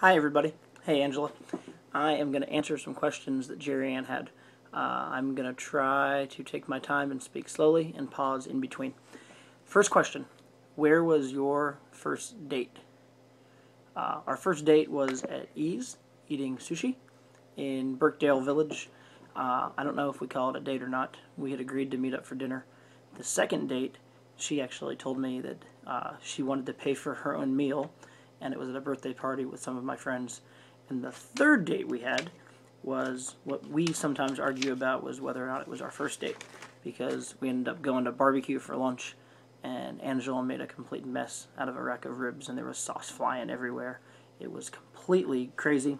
Hi, everybody. Hey, Angela. I am going to answer some questions that Jerry Ann had. I'm going to try to take my time and speak slowly and pause in between. First question: where was your first date? Our first date was at E's, eating sushi in Birkdale Village. I don't know if we call it a date or not. We had agreed to meet up for dinner. The second date, she actually told me that she wanted to pay for her own meal, and it was at a birthday party with some of my friends. And the third date we had was what we sometimes argue about was whether or not it was our first date, because we ended up going to barbecue for lunch, and Angela made a complete mess out of a rack of ribs, and there was sauce flying everywhere. It was completely crazy,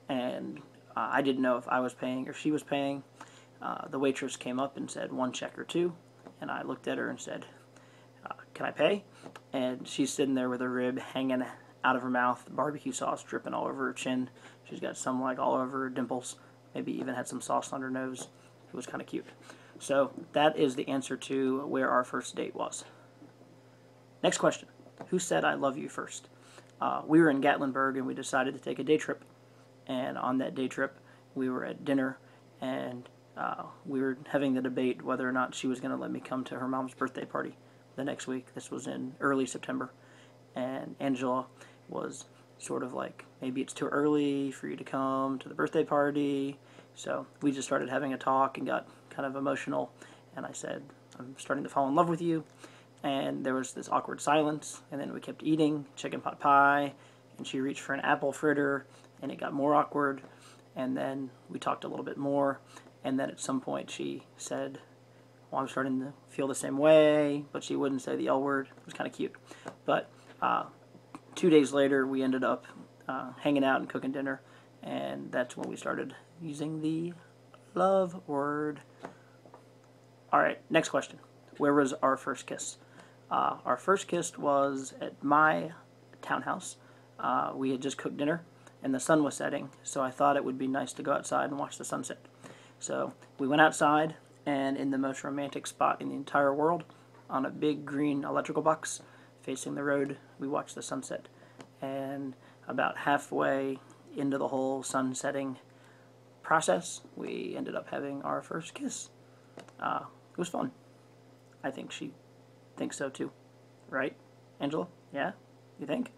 and I didn't know if I was paying or she was paying. The waitress came up and said, "One check or two," and I looked at her and said, "Can I pay?" And she's sitting there with a rib hanging out of her mouth, barbecue sauce dripping all over her chin. She's got some like all over her dimples, maybe even had some sauce on her nose. It was kind of cute. So that is the answer to where our first date was. Next question: who said "I love you" first? We were in Gatlinburg and we decided to take a day trip. And on that day trip, we were at dinner, and we were having the debate whether or not she was going to let me come to her mom's birthday party the next week. This was in early September, and Angela was sort of like, maybe it's too early for you to come to the birthday party. So we just started having a talk and got kind of emotional, and I said, "I'm starting to fall in love with you." And there was this awkward silence, and then we kept eating chicken pot pie, and she reached for an apple fritter, and it got more awkward, and then we talked a little bit more, and then at some point she said, "Well, I'm starting to feel the same way," but she wouldn't say the L word. It was kind of cute. But 2 days later, we ended up hanging out and cooking dinner, and that's when we started using the love word. All right, next question. Where was our first kiss? Our first kiss was at my townhouse. We had just cooked dinner, and the sun was setting, so I thought it would be nice to go outside and watch the sunset. So we went outside, and in the most romantic spot in the entire world, on a big green electrical box facing the road, we watched the sunset. And about halfway into the whole sun setting process, we ended up having our first kiss. It was fun. I think she thinks so too. Right, Angela? Yeah? You think?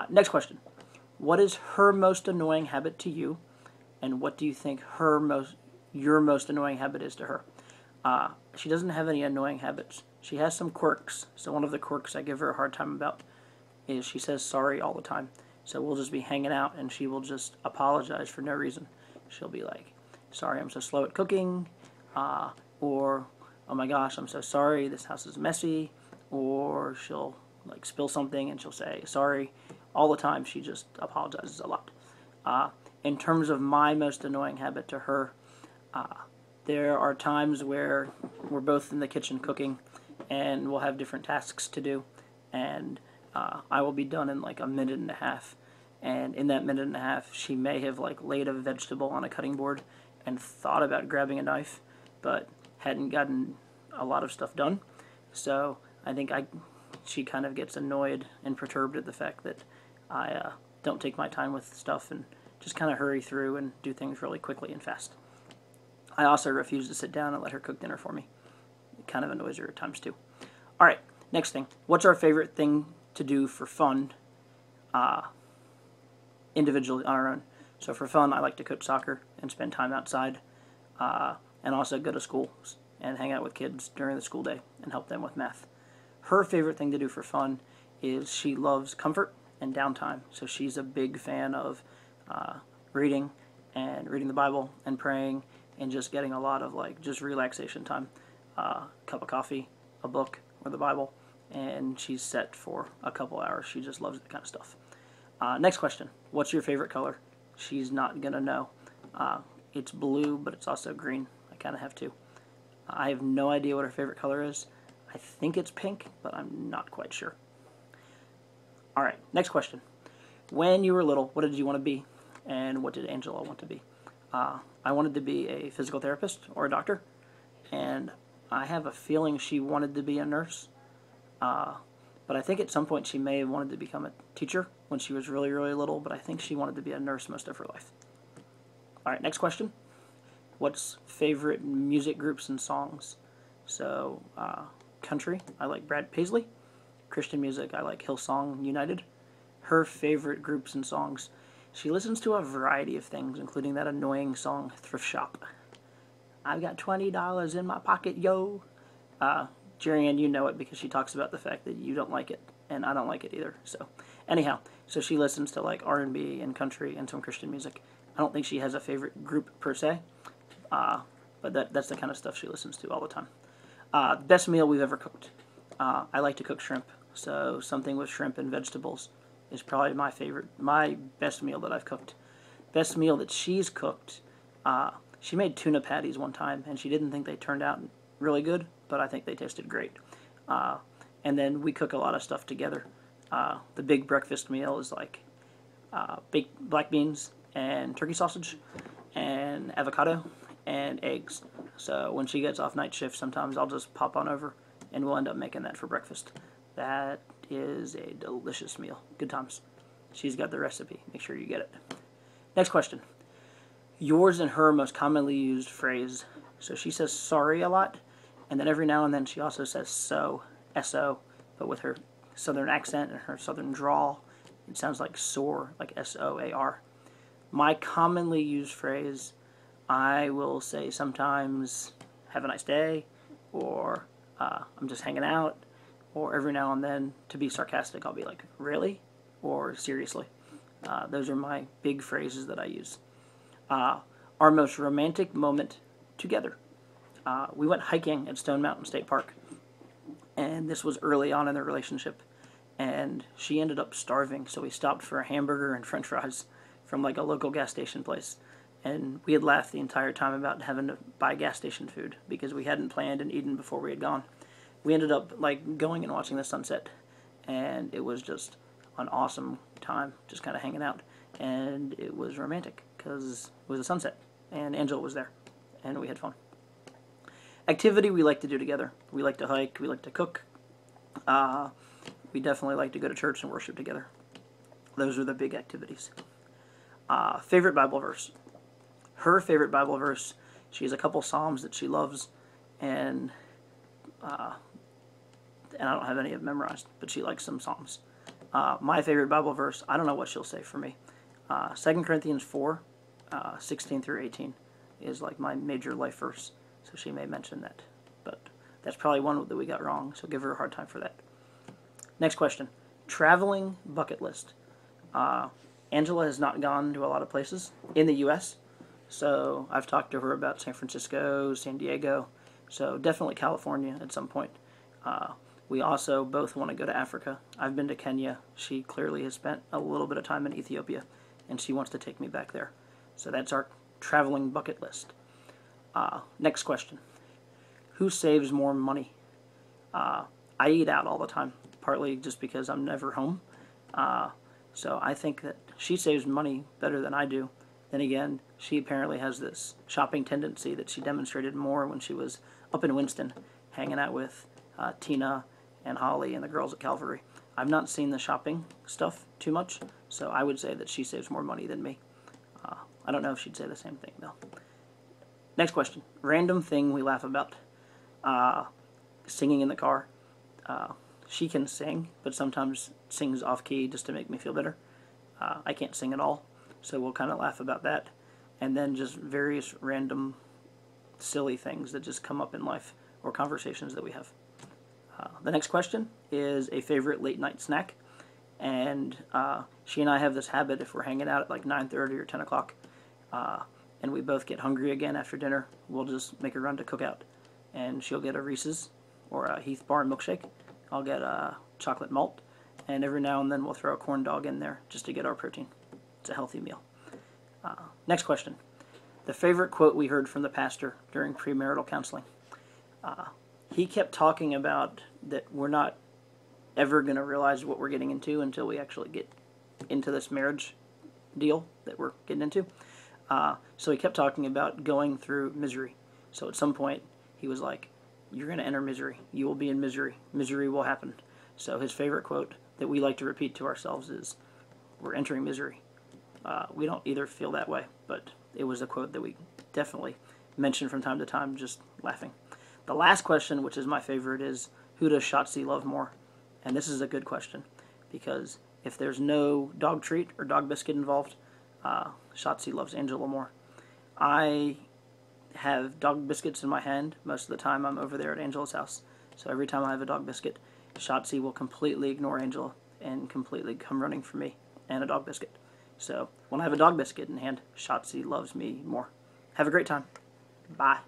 Next question. What is her most annoying habit to you, and what do you think your most annoying habit is to her? She doesn't have any annoying habits. She has some quirks. So one of the quirks I give her a hard time about is she says sorry all the time. So we'll just be hanging out, and she will just apologize for no reason. She'll be like, "Sorry, I'm so slow at cooking," or, "Oh my gosh, I'm so sorry, this house is messy," or she'll like spill something and she'll say sorry. All the time, she just apologizes a lot. In terms of my most annoying habit to her, there are times where we're both in the kitchen cooking, and we'll have different tasks to do, and I will be done in like a minute and a half. And in that minute and a half, she may have like laid a vegetable on a cutting board and thought about grabbing a knife, but hadn't gotten a lot of stuff done. So I think she kind of gets annoyed and perturbed at the fact that I don't take my time with stuff and just kind of hurry through and do things really quickly and fast. I also refuse to sit down and let her cook dinner for me. It kind of annoys her at times too. All right, next thing. What's our favorite thing to do for fun, individually on our own? So for fun, I like to coach soccer and spend time outside, and also go to school and hang out with kids during the school day and help them with math. Her favorite thing to do for fun is she loves comfort and downtime. So she's a big fan of reading the Bible and praying and just getting a lot of like just relaxation time. Cup of coffee, a book, or the Bible, and she's set for a couple hours. She just loves that kind of stuff. Next question. What's your favorite color? She's not going to know. It's blue, but it's also green. I kind of have two. I have no idea what her favorite color is. I think it's pink, but I'm not quite sure. All right, next question. When you were little, what did you want to be, and what did Angela want to be? I wanted to be a physical therapist or a doctor, and I have a feeling she wanted to be a nurse. But I think at some point she may have wanted to become a teacher when she was really, really little, but I think she wanted to be a nurse most of her life. All right, next question. What's favorite music groups and songs? So, country, I like Brad Paisley. Christian music, I like Hillsong United. Her favorite groups and songs, she listens to a variety of things, including that annoying song, Thrift Shop. I've got $20 in my pocket, yo. Jerry Ann, you know it because she talks about the fact that you don't like it, and I don't like it either. So, anyhow, so she listens to like R&B and country and some Christian music. I don't think she has a favorite group per se, but that's the kind of stuff she listens to all the time. Best meal we've ever cooked. I like to cook shrimp, so something with shrimp and vegetables is probably my favorite, my best meal that I've cooked. Best meal that she's cooked, she made tuna patties one time, and she didn't think they turned out really good, but I think they tasted great. And then we cook a lot of stuff together. The big breakfast meal is like baked black beans and turkey sausage and avocado and eggs. So when she gets off night shift, sometimes I'll just pop on over and we'll end up making that for breakfast. That is a delicious meal. Good times. She's got the recipe. Make sure you get it. Next question. Yours and her most commonly used phrase. So she says sorry a lot, and then every now and then she also says so, S-O, but with her southern accent and her southern drawl, it sounds like soar, like S-O-A-R. My commonly used phrase, I will say sometimes, have a nice day, or I'm just hanging out, or every now and then, to be sarcastic, I'll be like, really? Or seriously. Those are my big phrases that I use. Our most romantic moment together. We went hiking at Stone Mountain State Park, and this was early on in the relationship, and she ended up starving, so we stopped for a hamburger and french fries from like a local gas station place, and we had laughed the entire time about having to buy gas station food because we hadn't planned and eaten before we had gone. We ended up like going and watching the sunset, and it was just an awesome time, just kind of hanging out, and it was romantic because it was a sunset, and Angela was there, and we had fun. Activity we like to do together. We like to hike, we like to cook, we definitely like to go to church and worship together. Those are the big activities. Favorite Bible verse. Her favorite Bible verse, she has a couple Psalms that she loves, and I don't have any of them memorized, but she likes some Psalms. My favorite Bible verse, I don't know what she'll say for me. 2 Corinthians 4, 16 through 18 is like my major life verse, so she may mention that. But that's probably one that we got wrong, so give her a hard time for that. Next question. Traveling bucket list. Angela has not gone to a lot of places in the U.S., so I've talked to her about San Francisco, San Diego, so definitely California at some point. We also both want to go to Africa. I've been to Kenya. She clearly has spent a little bit of time in Ethiopia, and she wants to take me back there. So that's our traveling bucket list. Next question. Who saves more money? I eat out all the time, partly just because I'm never home. So I think that she saves money better than I do. Then again, she apparently has this shopping tendency that she demonstrated more when she was up in Winston, hanging out with Tina and Holly and the girls at Calvary. I've not seen the shopping stuff too much, so I would say that she saves more money than me. I don't know if she'd say the same thing, though. Next question. Random thing we laugh about. Singing in the car. She can sing, but sometimes sings off-key just to make me feel better. I can't sing at all, so we'll kind of laugh about that. And then just various random silly things that just come up in life or conversations that we have. The next question is a favorite late-night snack. And she and I have this habit, if we're hanging out at like 9:30 or 10 o'clock, and we both get hungry again after dinner, we'll just make a run to Cookout. And she'll get a Reese's or a Heath Bar milkshake. I'll get a chocolate malt. And every now and then we'll throw a corn dog in there just to get our protein. It's a healthy meal. Next question. The favorite quote we heard from the pastor during premarital counseling. He kept talking about that we're not ever going to realize what we're getting into until we actually get into this marriage deal that we're getting into. So he kept talking about going through misery. So at some point he was like, you're going to enter misery. You will be in misery. Misery will happen. So his favorite quote that we like to repeat to ourselves is, "We're entering misery." We don't either feel that way, but it was a quote that we definitely mention from time to time, just laughing. The last question, which is my favorite, is who does Shotzi love more? And this is a good question, because if there's no dog treat or dog biscuit involved, Shotzi loves Angela more. I have dog biscuits in my hand most of the time I'm over there at Angela's house. So every time I have a dog biscuit, Shotzi will completely ignore Angela and completely come running for me and a dog biscuit. So when I have a dog biscuit in hand, Shotzi loves me more. Have a great time. Bye.